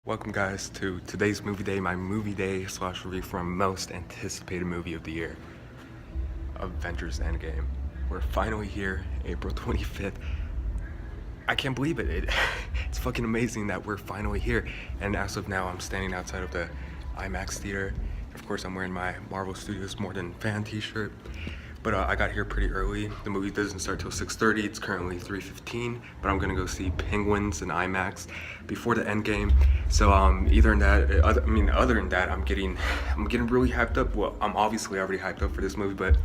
Welcome guys to today's movie day, my movie day slash review from most anticipated movie of the year, Avengers Endgame. We're finally here, April 25th. I can't believe it. It's fucking amazing that we're finally here. And as of now, I'm standing outside of the IMAX theater. Of course, I'm wearing my Marvel Studios More Than Fan t-shirt. But I got here pretty early. The movie doesn't start till 6:30. It's currently 3:15. But I'm gonna go see Penguins in IMAX before the Endgame. So other than that, I'm getting really hyped up. Well, I'm obviously already hyped up for this movie, but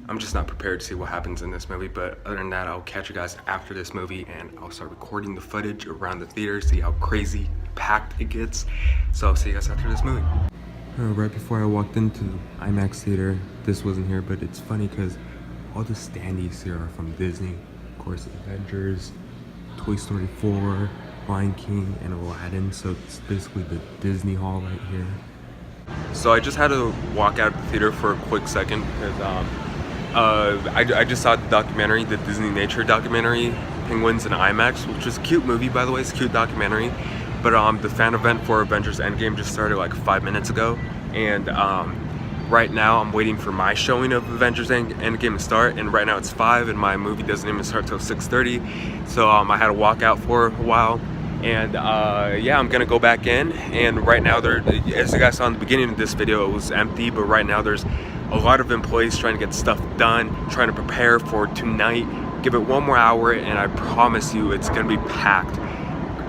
I'm just not prepared to see what happens in this movie. But other than that, I'll catch you guys after this movie, and I'll start recording the footage around the theater, see how crazy packed it gets. So I'll see you guys after this movie. Right before I walked into the IMAX theater, this wasn't here, but it's funny because all the standees here are from Disney. Of course, Avengers, Toy Story 4, Lion King, and Aladdin. So it's basically the Disney Hall right here. So I just had to walk out of the theater for a quick second because I just saw the documentary, the Disney Nature documentary, Penguins in IMAX, which is a cute movie, by the way. It's a cute documentary. But the fan event for Avengers Endgame just started like 5 minutes ago, and right now I'm waiting for my showing of Avengers Endgame to start, and right now it's 5 and my movie doesn't even start till 6:30, so I had to walk out for a while, and yeah, I'm gonna go back in, and right now as you guys saw in the beginning of this video, it was empty, but right now there's a lot of employees trying to get stuff done, trying to prepare for tonight. Give it one more hour and I promise you it's gonna be packed.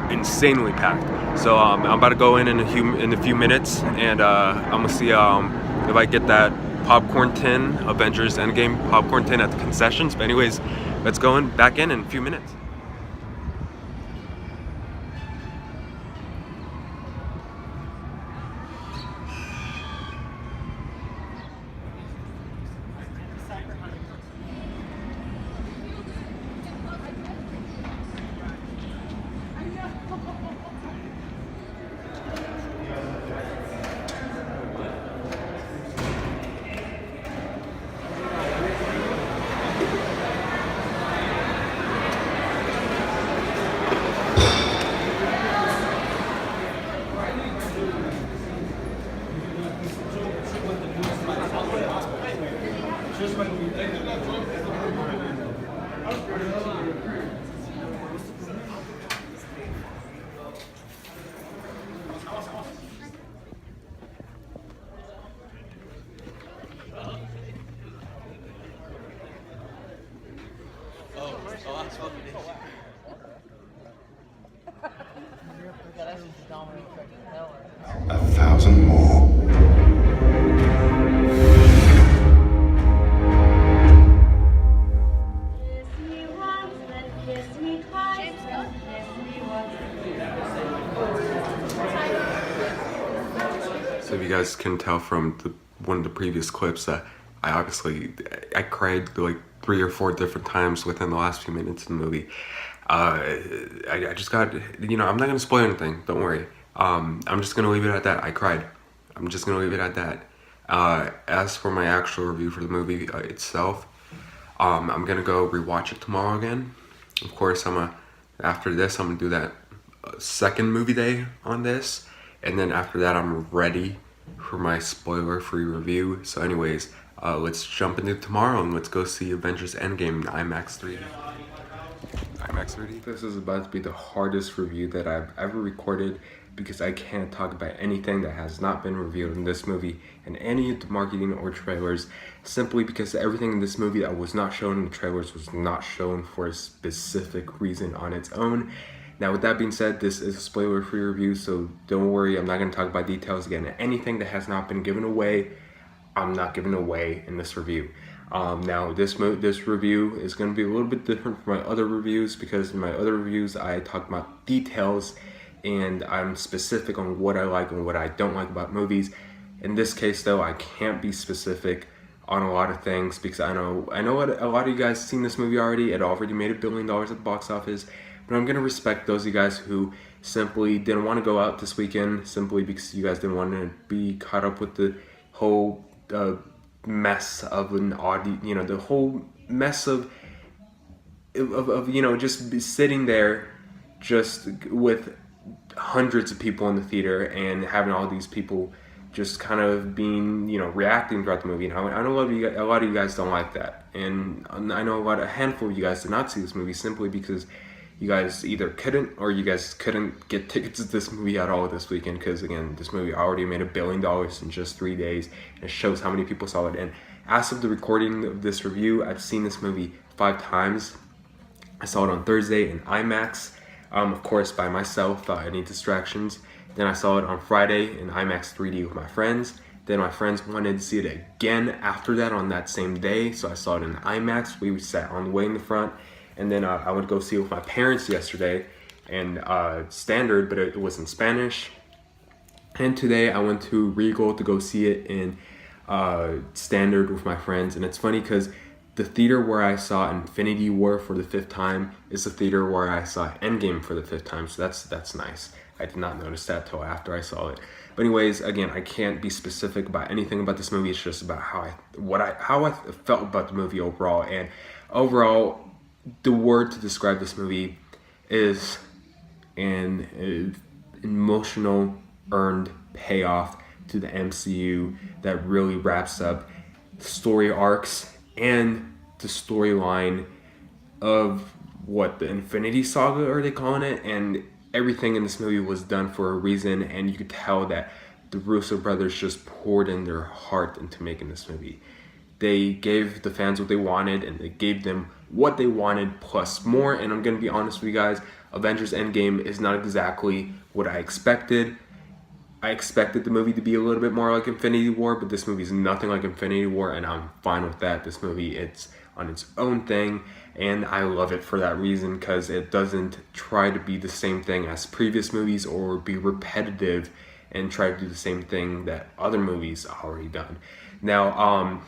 Insanely packed. So I'm about to go in a few minutes, and I'm gonna see if I get that popcorn tin, Avengers Endgame popcorn tin at the concessions. But anyways, let's go back in a few minutes. A thousand more. So if you guys can tell from one of the previous clips that I cried like 3 or 4 different times within the last few minutes of the movie. I just got, I'm not gonna spoil anything, don't worry. I'm just gonna leave it at that. I cried. I'm just gonna leave it at that. As for my actual review for the movie itself, I'm gonna go rewatch it tomorrow again. Of course, after this, I'm gonna do that second movie day on this, and then after that, I'm ready for my spoiler-free review. So anyways, let's jump into tomorrow and let's go see Avengers Endgame in IMAX 3D. IMAX 3D. This is about to be the hardest review that I've ever recorded because I can't talk about anything that has not been revealed in this movie and any of the marketing or trailers, simply because everything in this movie that was not shown in the trailers was not shown for a specific reason on its own. Now, with that being said, this is a spoiler-free review, so don't worry, I'm not going to talk about details again. Anything that has not been given away, I'm not giving away in this review. Now, this review is going to be a little bit different from my other reviews, because in my other reviews, I talk about details, and I'm specific on what I like and what I don't like about movies. In this case, though, I can't be specific on a lot of things, because I know what a lot of you guys seen this movie already. It already made $1 billion at the box office. But I'm gonna respect those of you guys who simply didn't want to go out this weekend, simply because you guys didn't want to be caught up with the whole mess of an audience, the whole mess of just sitting there just with hundreds of people in the theater and having all these people just kind of being, reacting throughout the movie. And I know a lot of you guys don't like that, and I know a handful of you guys did not see this movie simply because you guys either couldn't or you guys couldn't get tickets to this movie at all this weekend, because again, this movie already made $1 billion in just 3 days, and it shows how many people saw it. And as of the recording of this review, I've seen this movie 5 times. I saw it on Thursday in IMAX, of course by myself without any distractions. Then I saw it on Friday in IMAX 3D with my friends. Then my friends wanted to see it again after that on that same day, so I saw it in IMAX. We sat on the way in the front. And then I would go see it with my parents yesterday, and standard, but it was in Spanish. And today I went to Regal to go see it in standard with my friends. And it's funny because the theater where I saw Infinity War for the 5th time is the theater where I saw Endgame for the 5th time. So that's nice. I did not notice that till after I saw it. But anyways, again, I can't be specific about anything about this movie. It's just about how I felt about the movie overall. And overall, the word to describe this movie is an emotional earned payoff to the MCU that really wraps up story arcs and the storyline of the Infinity Saga, are they calling it? And everything in this movie was done for a reason, and you could tell that the Russo brothers just poured in their heart into making this movie. They gave the fans what they wanted, and they gave them what they wanted plus more. And I'm gonna be honest with you guys, Avengers Endgame is not exactly what I expected. I expected the movie to be a little bit more like Infinity War, but this movie is nothing like Infinity War, and I'm fine with that. This movie, it's on its own thing, and I love it for that reason, because it doesn't try to be the same thing as previous movies or be repetitive and try to do the same thing that other movies already done. Now,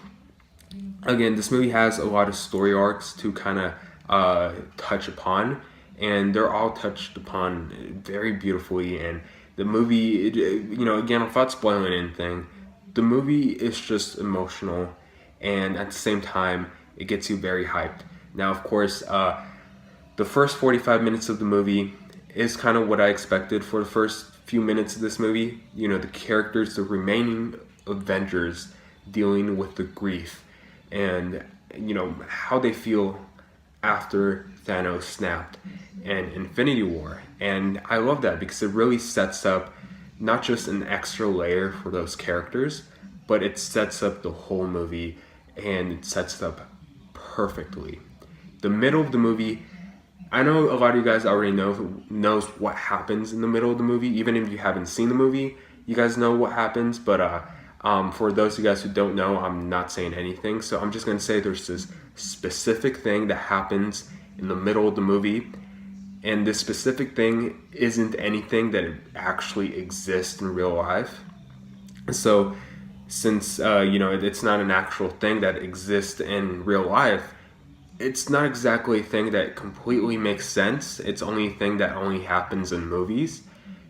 again, this movie has a lot of story arcs to kind of touch upon, and they're all touched upon very beautifully. And the movie, again, without spoiling anything, the movie is just emotional, and at the same time, it gets you very hyped. Now, of course, the first 45 minutes of the movie is kind of what I expected for the first few minutes of this movie. The characters, the remaining Avengers, dealing with the grief and how they feel after Thanos snapped and Infinity War. And I love that because it really sets up not just an extra layer for those characters, but it sets up the whole movie, and it sets it up perfectly. The middle of the movie, I know a lot of you guys already knows what happens in the middle of the movie. Even if you haven't seen the movie, you guys know what happens. But for those of you guys who don't know, I'm not saying anything. So I'm just going to say there's this specific thing that happens in the middle of the movie. And this specific thing isn't anything that actually exists in real life. So since, it's not an actual thing that exists in real life, it's not exactly a thing that completely makes sense. It's only a thing that only happens in movies.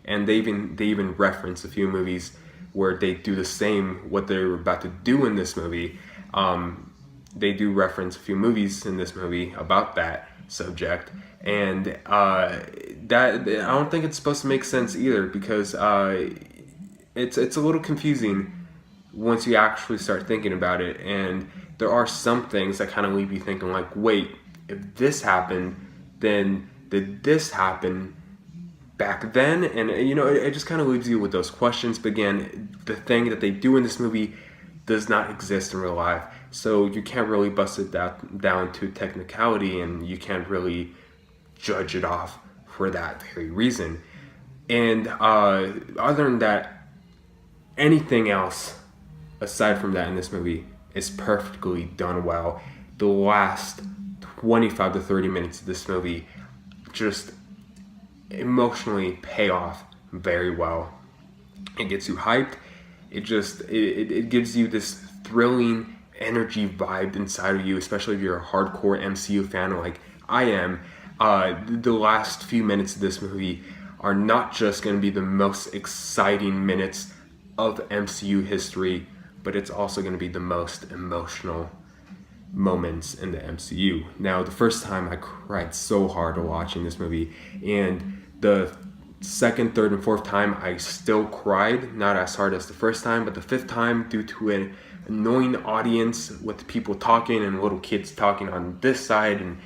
And they even reference a few movies where they do the same, what they're about to do in this movie. They do reference a few movies in this movie about that subject. And that, I don't think it's supposed to make sense either, because it's a little confusing once you actually start thinking about it. And there are some things that kind of leave you thinking like, wait, if this happened, then did this happen back then? And it just kind of leaves you with those questions. But again, the thing that they do in this movie does not exist in real life, so you can't really bust it down to technicality, and you can't really judge it off for that very reason. And other than that, anything else aside from that in this movie is perfectly done well. The last 25 to 30 minutes of this movie just emotionally pay off very well. It gets you hyped. It gives you this thrilling energy vibe inside of you, especially if you're a hardcore MCU fan like I am. The last few minutes of this movie are not just going to be the most exciting minutes of MCU history, but it's also going to be the most emotional moments in the MCU. Now, the first time I cried so hard watching this movie, and the second, third, and fourth time, I still cried. Not as hard as the first time, but the fifth time, due to an annoying audience with people talking and little kids talking on this side, and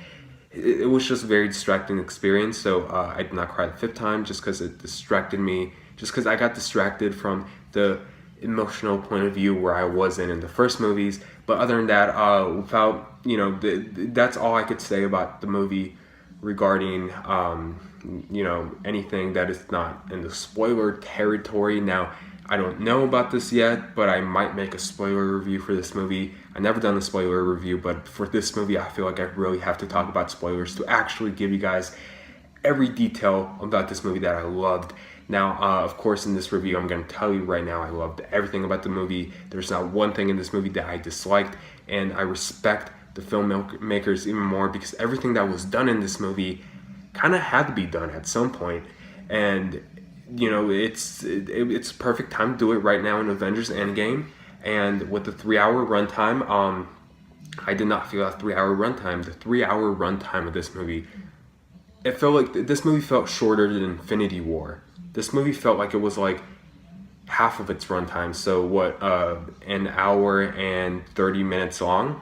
it was just a very distracting experience. So I did not cry the fifth time just because it distracted me, just because I got distracted from the emotional point of view where I was in the first movies. But other than that, without, that's all I could say about the movie regarding anything that is not in the spoiler territory. Now, I don't know about this yet, but I might make a spoiler review for this movie. I've never done a spoiler review, but for this movie, I feel like I really have to talk about spoilers to actually give you guys every detail about this movie that I loved. Now, of course, in this review, I'm going to tell you right now, I loved everything about the movie. There's not one thing in this movie that I disliked, and I respect the filmmakers even more because everything that was done in this movie kind of had to be done at some point. And it's perfect time to do it right now in Avengers Endgame. And with the 3-hour runtime, I did not feel that 3-hour runtime. The 3-hour runtime of this movie, it felt like this movie felt shorter than Infinity War. This movie felt like it was like half of its runtime. So what, an hour and 30 minutes long?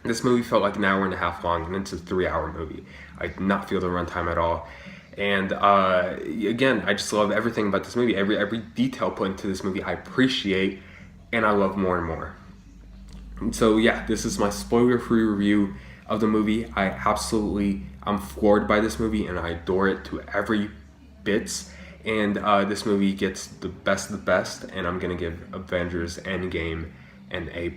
This movie felt like an hour and a half long, and it's a 3-hour movie. I did not feel the runtime at all. And again, I just love everything about this movie. Every detail put into this movie I appreciate, and I love more and more. And so yeah, this is my spoiler-free review of the movie. I'm floored by this movie, and I adore it to every bits. And this movie gets the best of the best, and I'm gonna give Avengers Endgame an A+.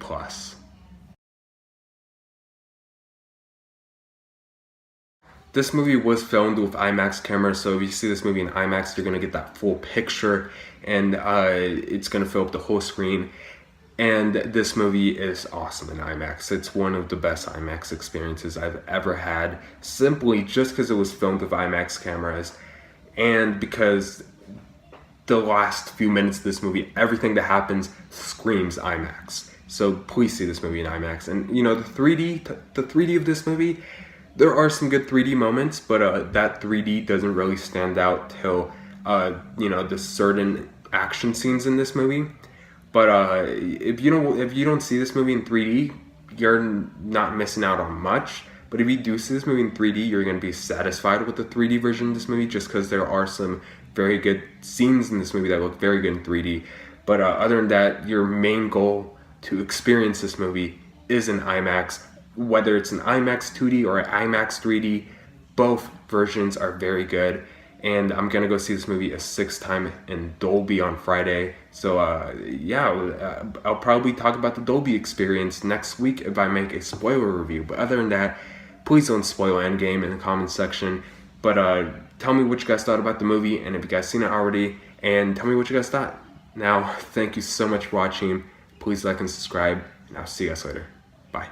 This movie was filmed with IMAX cameras, so if you see this movie in IMAX, you're gonna get that full picture, and it's gonna fill up the whole screen. And this movie is awesome in IMAX. It's one of the best IMAX experiences I've ever had, simply just because it was filmed with IMAX cameras, and because the last few minutes of this movie, everything that happens screams IMAX. So please see this movie in IMAX. And the 3D of this movie, there are some good 3D moments, but that 3D doesn't really stand out till the certain action scenes in this movie. But if you don't see this movie in 3D, you're not missing out on much. But if you do see this movie in 3D, you're going to be satisfied with the 3D version of this movie, just because there are some very good scenes in this movie that look very good in 3D. But other than that, your main goal to experience this movie is in IMAX. Whether it's an IMAX 2D or an IMAX 3D, both versions are very good. And I'm gonna go see this movie a 6th time in Dolby on Friday. So I'll probably talk about the Dolby experience next week if I make a spoiler review. But other than that, please don't spoil Endgame in the comments section. But tell me what you guys thought about the movie, and if you guys seen it already, and tell me what you guys thought. Now, thank you so much for watching. Please like and subscribe, and I'll see you guys later. Bye.